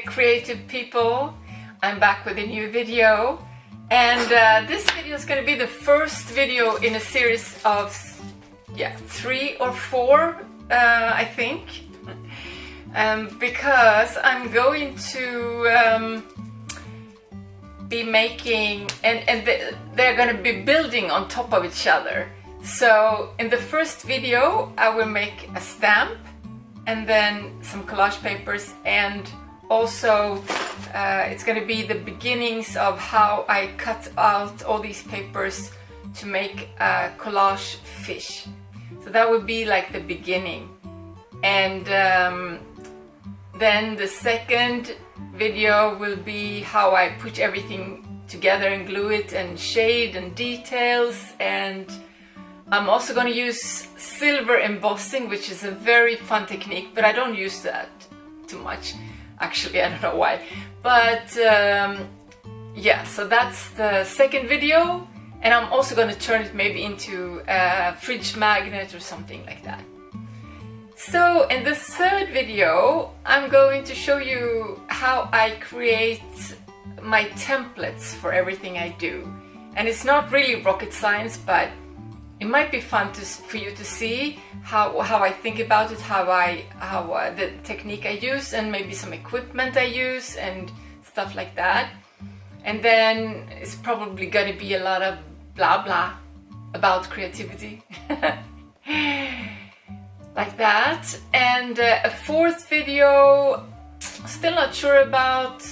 creative people. I'm back with a new video, and this video is going to be the first video in a series of 3 or 4 I think, because I'm going to be making, and they're going to be building on top of each other. So in the first video I will make a stamp and then some collage papers, and also it's going to be the beginnings of how I cut out all these papers to make a collage fish. So that would be like the beginning. And then the second video will be how I put everything together and glue it and shade and details. And I'm also going to use silver embossing, which is a very fun technique, but I don't use that too much. Actually, I don't know why. But yeah, so that's the second video. And I'm also going to turn it maybe into a fridge magnet or something like that. So in the third video, I'm going to show you how I create my templates for everything I do. And it's not really rocket science, but it might be fun for you to see how I think about it, how the technique I use, and maybe some equipment I use and stuff like that. And then it's probably going to be a lot of blah blah about creativity. Like that. And a fourth video, still not sure about.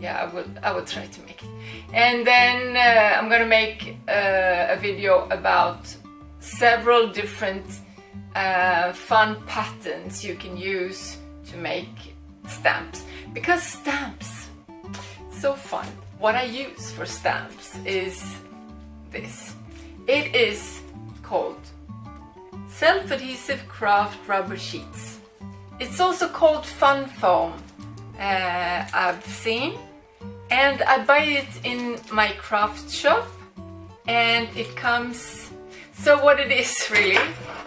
I will try to make it. And then I'm gonna make a video about several different fun patterns you can use to make stamps, because stamps, so fun. What I use for stamps is this. It is called self-adhesive craft rubber sheets. It's also called fun foam, I've seen, and I buy it in my craft shop, and it comes, so what it is really,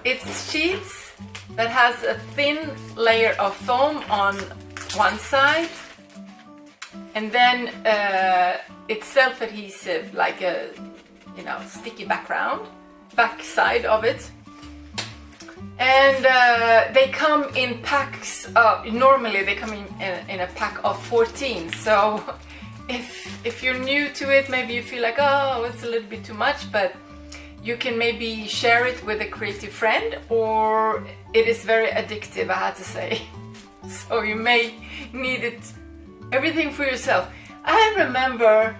it's sheets that has a thin layer of foam on one side, and then it's self-adhesive, like a sticky back side of it. And they come in packs. Normally they come in a pack of 14. So if you're new to it, maybe you feel like, oh, it's a little bit too much, but you can maybe share it with a creative friend, or it is very addictive, I have to say. So you may need it, everything for yourself. I remember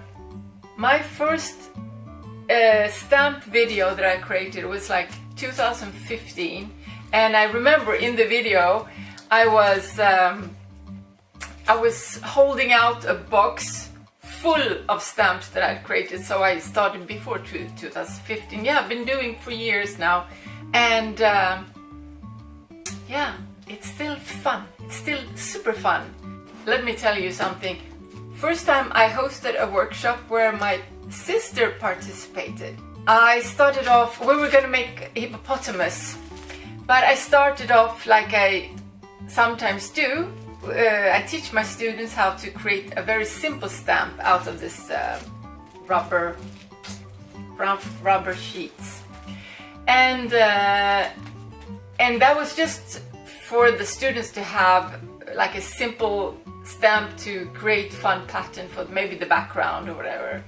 my first stamp video that I created was like 2015, and I remember in the video I was holding out a box full of stamps that I'd created. So I started before 2015. Yeah, I've been doing for years now, and yeah, it's still fun. It's still super fun. Let me tell you something. First time I hosted a workshop where my sister participated. I started off, we were gonna make a hippopotamus, but I started off like I sometimes do. I teach my students how to create a very simple stamp out of this rubber sheets, and that was just for the students to have like a simple stamp to create fun pattern for maybe the background or whatever,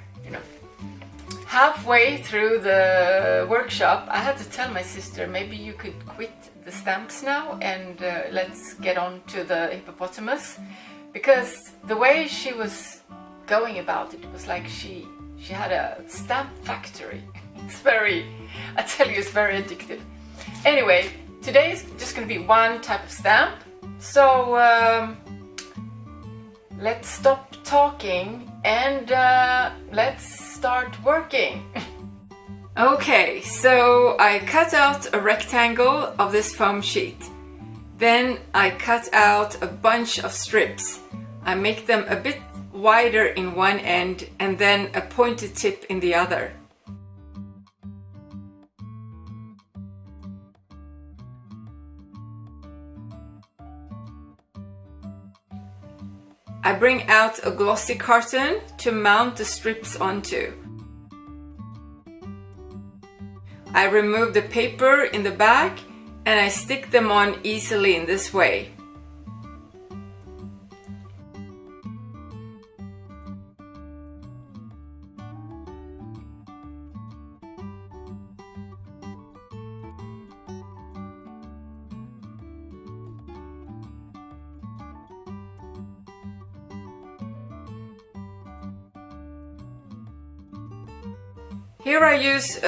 Halfway through the workshop, I had to tell my sister, maybe you could quit the stamps now and let's get on to the hippopotamus, because the way she was going about it was like she had a stamp factory. It's very, I tell you, it's very addictive. Anyway, today is just going to be one type of stamp. So let's stop talking and let's start working. Okay, so I cut out a rectangle of this foam sheet. Then I cut out a bunch of strips. I make them a bit wider in one end and then a pointed tip in the other. I bring out a glossy carton to mount the strips onto. I remove the paper in the back and I stick them on easily in this way. Here I use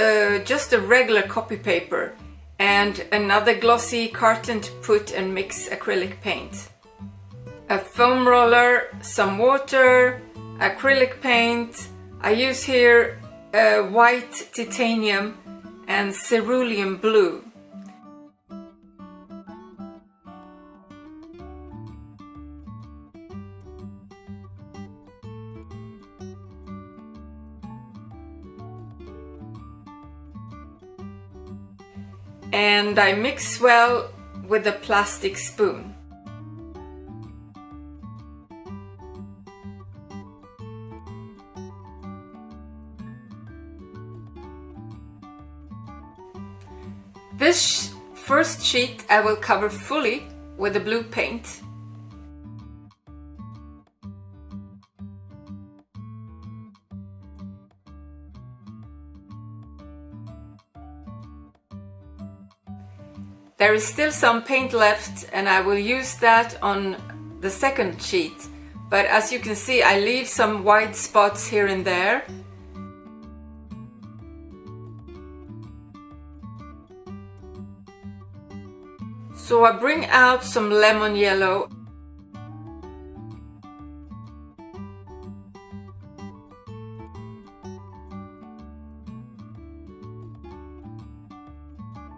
just a regular copy paper and another glossy carton to put and mix acrylic paint. A foam roller, some water, acrylic paint. I use here white titanium and cerulean blue. And I mix well with a plastic spoon. This first sheet I will cover fully with the blue paint. There is still some paint left and I will use that on the second sheet, but as you can see I leave some white spots here and there. So I bring out some lemon yellow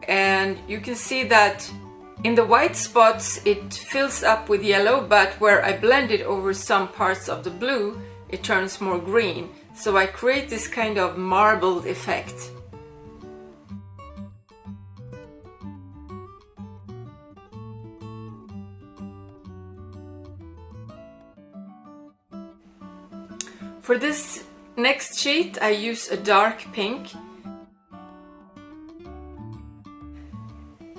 and you can see that in the white spots it fills up with yellow, but where I blend it over some parts of the blue it turns more green, so I create this kind of marbled effect. For this next sheet I use a dark pink.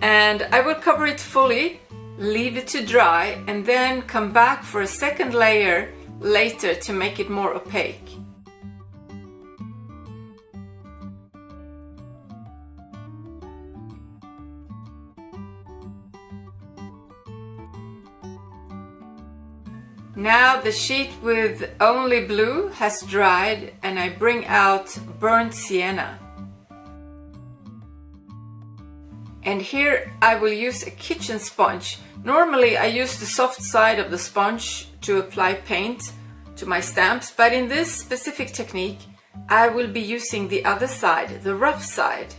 And I will cover it fully, leave it to dry, and then come back for a second layer later to make it more opaque. Now the sheet with only blue has dried and I bring out burnt sienna. And here I will use a kitchen sponge. Normally I use the soft side of the sponge to apply paint to my stamps, but in this specific technique I will be using the other side, the rough side.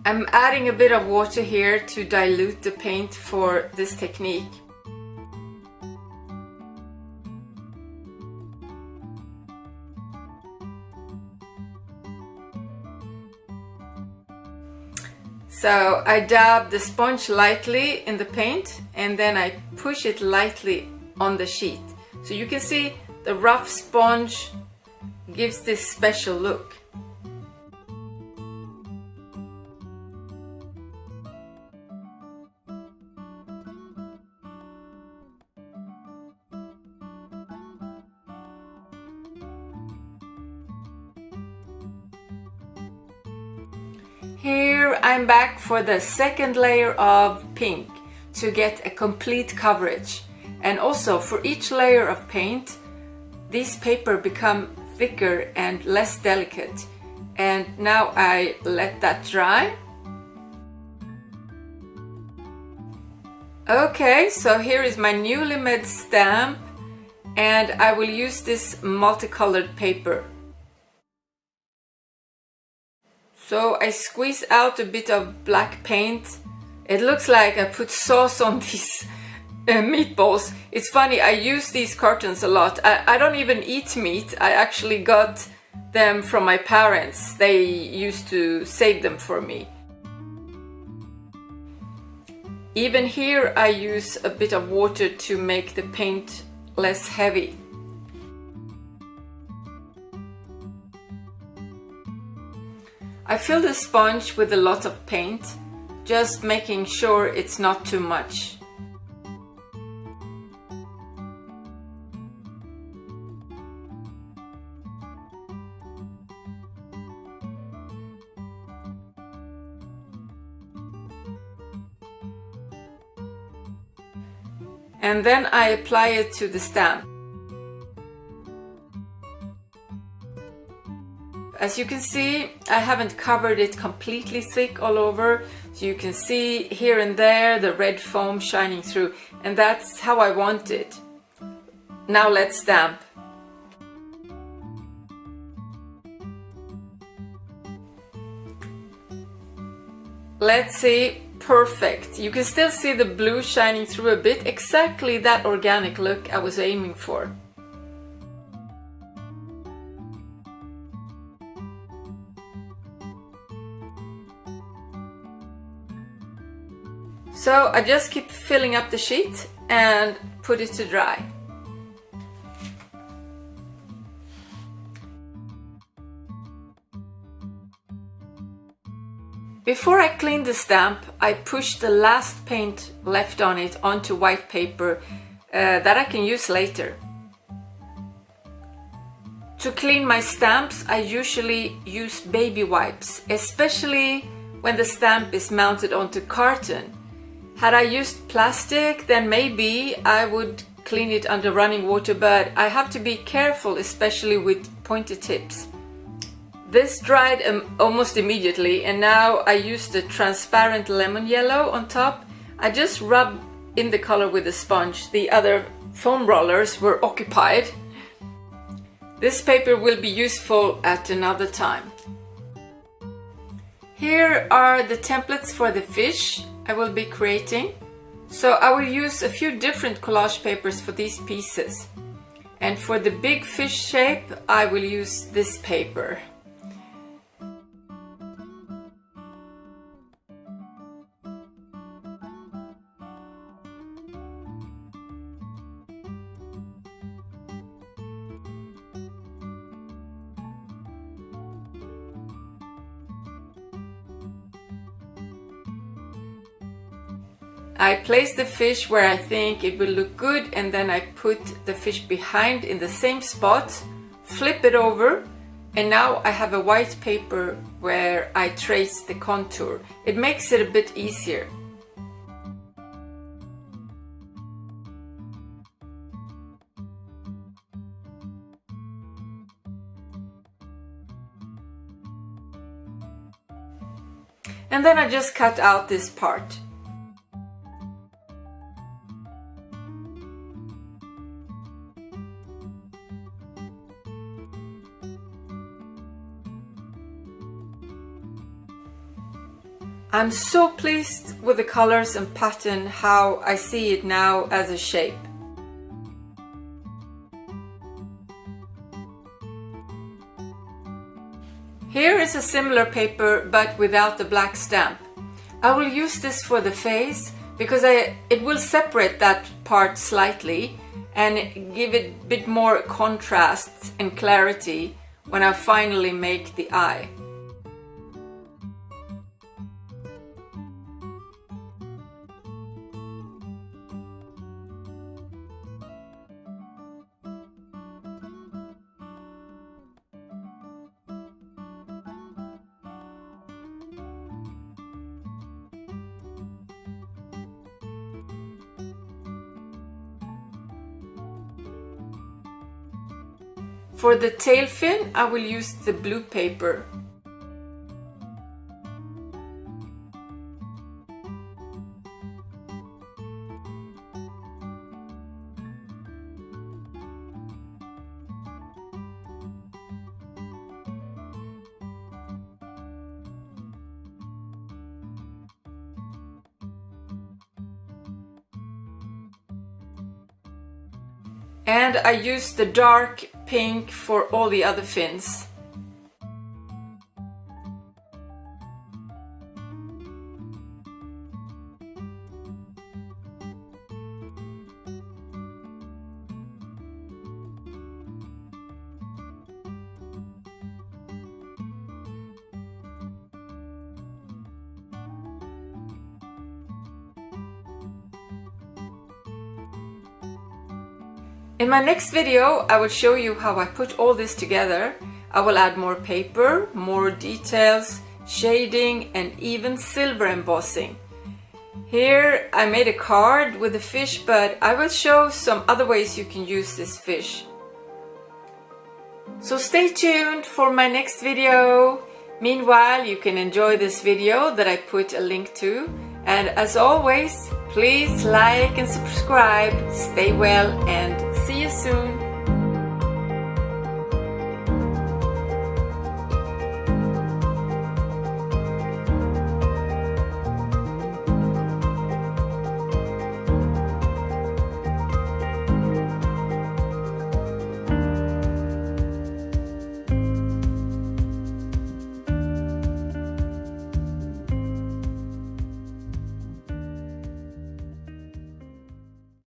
I'm adding a bit of water here to dilute the paint for this technique. So I dab the sponge lightly in the paint and then I push it lightly on the sheet. So you can see the rough sponge gives this special look. Here I'm back for the second layer of pink to get a complete coverage. And also for each layer of paint, these paper become thicker and less delicate. And now I let that dry. Okay, so here is my newly made stamp and I will use this multicolored paper. So I squeeze out a bit of black paint. It looks like I put sauce on these meatballs. It's funny, I use these cartons a lot. I don't even eat meat. I actually got them from my parents. They used to save them for me. Even here I use a bit of water to make the paint less heavy. I fill the sponge with a lot of paint, just making sure it's not too much. And then I apply it to the stamp. As you can see, I haven't covered it completely thick all over, so you can see here and there the red foam shining through, and that's how I want it. Now let's stamp. Let's see, perfect. You can still see the blue shining through a bit, exactly that organic look I was aiming for. So I just keep filling up the sheet and put it to dry. Before I clean the stamp, I push the last paint left on it onto white paper that I can use later. To clean my stamps, I usually use baby wipes, especially when the stamp is mounted onto carton. Had I used plastic, then maybe I would clean it under running water, but I have to be careful, especially with pointed tips. This dried almost immediately, and now I use the transparent lemon yellow on top. I just rub in the color with a sponge. The other foam rollers were occupied. This paper will be useful at another time. Here are the templates for the fish I will be creating. So I will use a few different collage papers for these pieces. And for the big fish shape, I will use this paper. I place the fish where I think it will look good, and then I put the fish behind in the same spot, flip it over, and now I have a white paper where I trace the contour. It makes it a bit easier. And then I just cut out this part. I'm so pleased with the colors and pattern, how I see it now as a shape. Here is a similar paper but without the black stamp. I will use this for the face because it will separate that part slightly and give it a bit more contrast and clarity when I finally make the eye. For the tail fin, I will use the blue paper. And I used the dark pink for all the other fins. In my next video, I will show you how I put all this together. I will add more paper, more details, shading, and even silver embossing. Here I made a card with a fish, but I will show some other ways you can use this fish. So stay tuned for my next video. Meanwhile, you can enjoy this video that I put a link to. And as always, please like and subscribe. Stay well and see you soon.